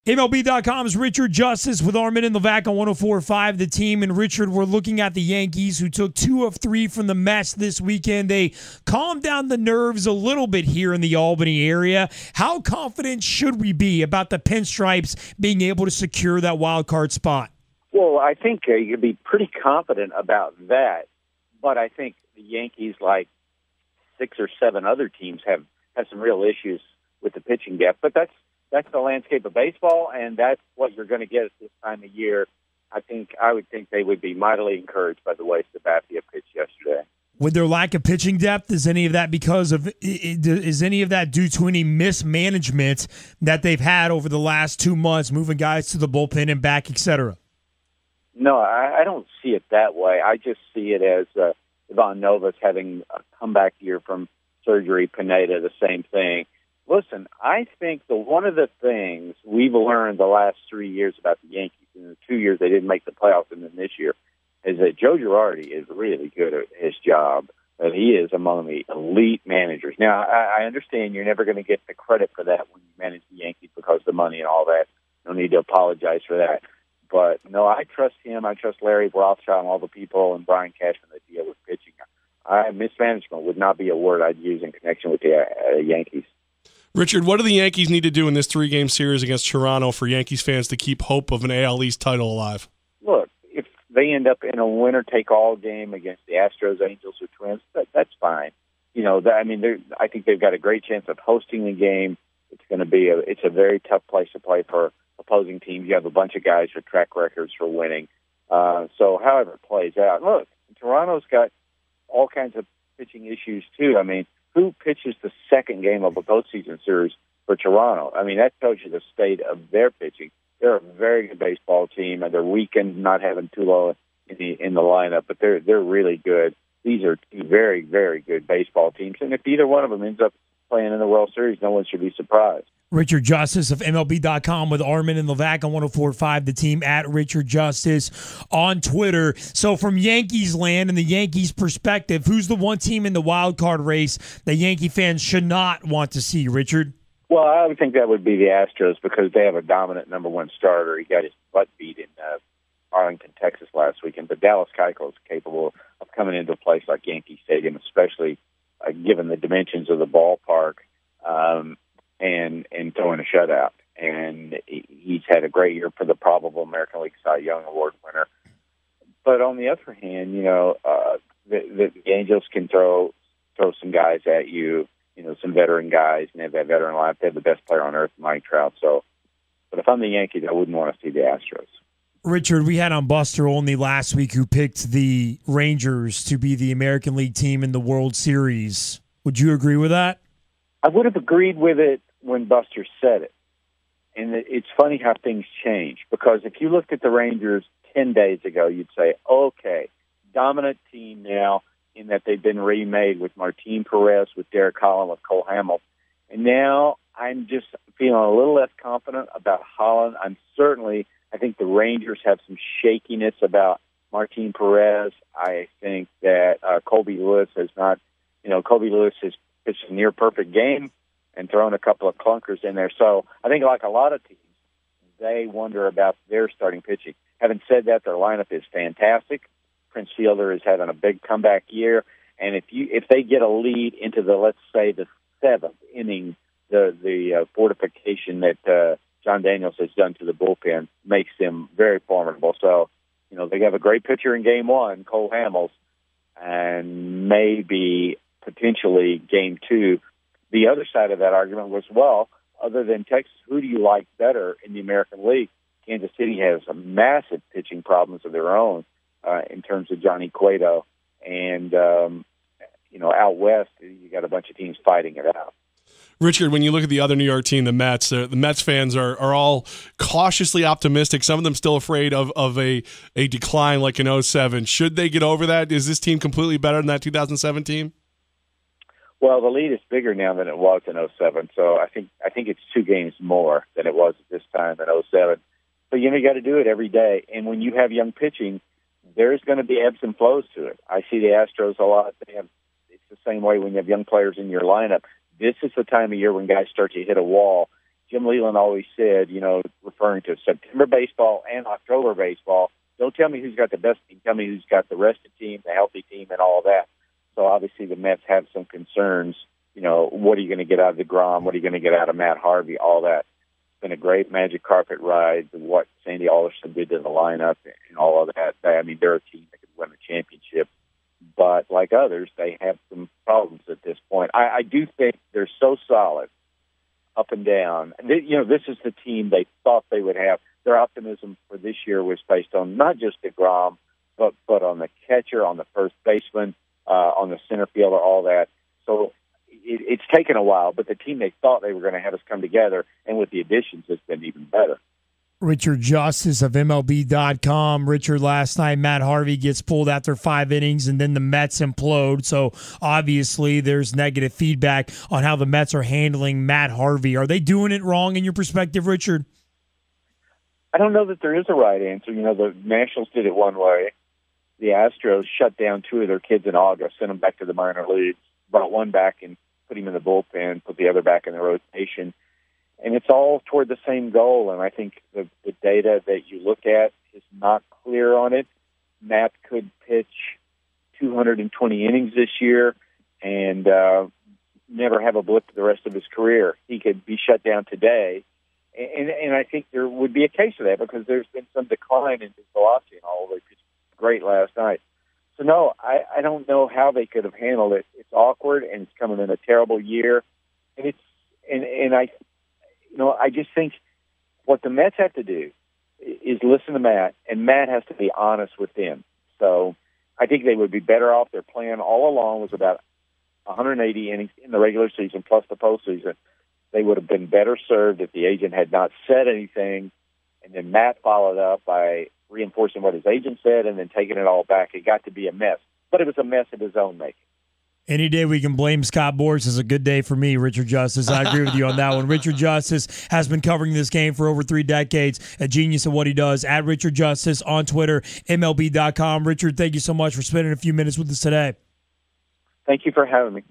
MLB.com's Richard Justice with Armin and Levac on 104.5 The Team. And Richard, we're looking at the Yankees, who took 2 of 3 from the Mets this weekend. They calmed down the nerves a little bit here in the Albany area. How confident should we be about the Pinstripes being able to secure that wild card spot? Well, I think you could be pretty confident about that. But I think the Yankees, like 6 or 7 other teams, have some real issues with the pitching depth. But that's the landscape of baseball, and that's what you're going to get at this time of year. I would think they would be mightily encouraged by the way Sabathia pitched yesterday. With their lack of pitching depth, is any of that due to any mismanagement that they've had over the last 2 months, moving guys to the bullpen and back, etc.? No, I don't see it that way. I just see it as Ivan Novas having a comeback year from surgery, Pineda, the same thing. Listen, I think one of the things we've learned the last 3 years about the Yankees, in the 2 years they didn't make the playoffs and then this year, is that Joe Girardi is really good at his job, that he is among the elite managers. Now, I understand you're never going to get the credit for that when you manage the Yankees because of the money and all that. No need to apologize for that. But, no, I trust him. I trust Larry Rothschild and all the people and Brian Cashman that deal with pitching. Mismanagement would not be a word I'd use in connection with the Yankees. Richard, what do the Yankees need to do in this 3-game series against Toronto for Yankees fans to keep hope of an AL East title alive? Look, if they end up in a winner-take-all game against the Astros, Angels, or Twins, that's fine. You know, I think they've got a great chance of hosting the game. It's going to be it's a very tough place to play for opposing teams. You have a bunch of guys with track records for winning. So however it plays out, look, Toronto's got all kinds of pitching issues too. I mean, who pitches the second game of a postseason series for Toronto? I mean, that tells you the state of their pitching. They're a very good baseball team, and they're weakened not having Tulo in the lineup, but they're really good. These are 2 very, very good baseball teams, and if either one of them ends up playing in the World Series, no one should be surprised. Richard Justice of MLB.com with Armin and Levac on 104.5 The Team, at Richard Justice on Twitter. So from Yankees land and the Yankees perspective, who's the one team in the wild card race that Yankee fans should not want to see, Richard? Well, I would think that would be the Astros because they have a dominant number 1 starter. He got his butt beat in Arlington, Texas last weekend. But Dallas Keuchel is capable of coming into a place like Yankee Stadium, especially given the dimensions of the ballpark. And throwing a shutout. And he's had a great year for the probable American League Cy Young Award winner. But on the other hand, you know, the Angels can throw some guys at you, you know, some veteran guys, and they have that veteran lineup. They have the best player on earth, Mike Trout. So, but if I'm the Yankees, I wouldn't want to see the Astros. Richard, we had on Buster Olney last week who picked the Rangers to be the American League team in the World Series. Would you agree with that? I would have agreed with it when Buster said it. And it's funny how things change, because if you looked at the Rangers 10 days ago, you'd say, okay, dominant team now in that they've been remade with Martin Perez, with Derek Holland, with Cole Hamels. And now I'm just feeling a little less confident about Holland. I think the Rangers have some shakiness about Martin Perez. I think that Colby Lewis has pitched a near-perfect game and thrown a couple of clunkers in there. So I think like a lot of teams, they wonder about their starting pitching. Having said that, their lineup is fantastic. Prince Fielder is having a big comeback year. And if they get a lead into let's say the 7th inning, the fortification that John Daniels has done to the bullpen makes them very formidable. So, you know, they have a great pitcher in game 1, Cole Hamels, and maybe potentially game 2. The other side of that argument was, well, other than Texas, who do you like better in the American League? Kansas City has some massive pitching problems of their own in terms of Johnny Cueto. And, out west, you got a bunch of teams fighting it out. Richard, when you look at the other New York team, the Mets, the Mets fans are all cautiously optimistic. Some of them still afraid of a decline like in 2007. Should they get over that? Is this team completely better than that 2007 team? Well, the lead is bigger now than it was in 2007, so I think it's 2 games more than it was at this time in 2007. But you got to do it every day, and when you have young pitching, there's going to be ebbs and flows to it. I see the Astros a lot. It's the same way when you have young players in your lineup. This is the time of year when guys start to hit a wall. Jim Leland always said, referring to September baseball and October baseball, don't tell me who's got the best team. Tell me who's got the rested team, the healthy team, and all of that. So obviously the Mets have some concerns. What are you going to get out of DeGrom? What are you going to get out of Matt Harvey? All that. It's been a great magic carpet ride. What Sandy Alderson did to the lineup and all of that. I mean, they're a team that could win a championship. But like others, they have some problems at this point. I do think they're so solid up and down. This is the team they thought they would have. Their optimism for this year was based on not just DeGrom, but on the catcher, on the first baseman, on the center fielder, all that. So it's taken a while, but the team they thought they were going to have us come together, and with the additions, it's been even better. Richard Justice of MLB.com. Richard, last night, Matt Harvey gets pulled after 5 innings, and then the Mets implode. So obviously there's negative feedback on how the Mets are handling Matt Harvey. Are they doing it wrong in your perspective, Richard? I don't know that there is a right answer. The Nationals did it one way. The Astros shut down 2 of their kids in August, sent them back to the minor leagues, brought one back and put him in the bullpen, put the other back in the rotation. And it's all toward the same goal, and I think the data that you look at is not clear on it. Matt could pitch 220 innings this year and never have a blip the rest of his career. He could be shut down today, and I think there would be a case for that because there's been some decline in his velocity and all. They pitched great last night. So, no, I don't know how they could have handled it. It's awkward, and it's coming in a terrible year. And I just think what the Mets have to do is listen to Matt, and Matt has to be honest with them. So I think they would be better off. Their plan all along was about 180 innings in the regular season plus the postseason. They would have been better served if the agent had not said anything, and then Matt followed up by reinforcing what his agent said and then taking it all back. It got to be a mess, but it was a mess of his own making. Any day we can blame Scott Boras is a good day for me, Richard Justice. I agree with you on that one. Richard Justice has been covering this game for over 3 decades, a genius at what he does. At Richard Justice on Twitter, MLB.com. Richard, thank you so much for spending a few minutes with us today. Thank you for having me.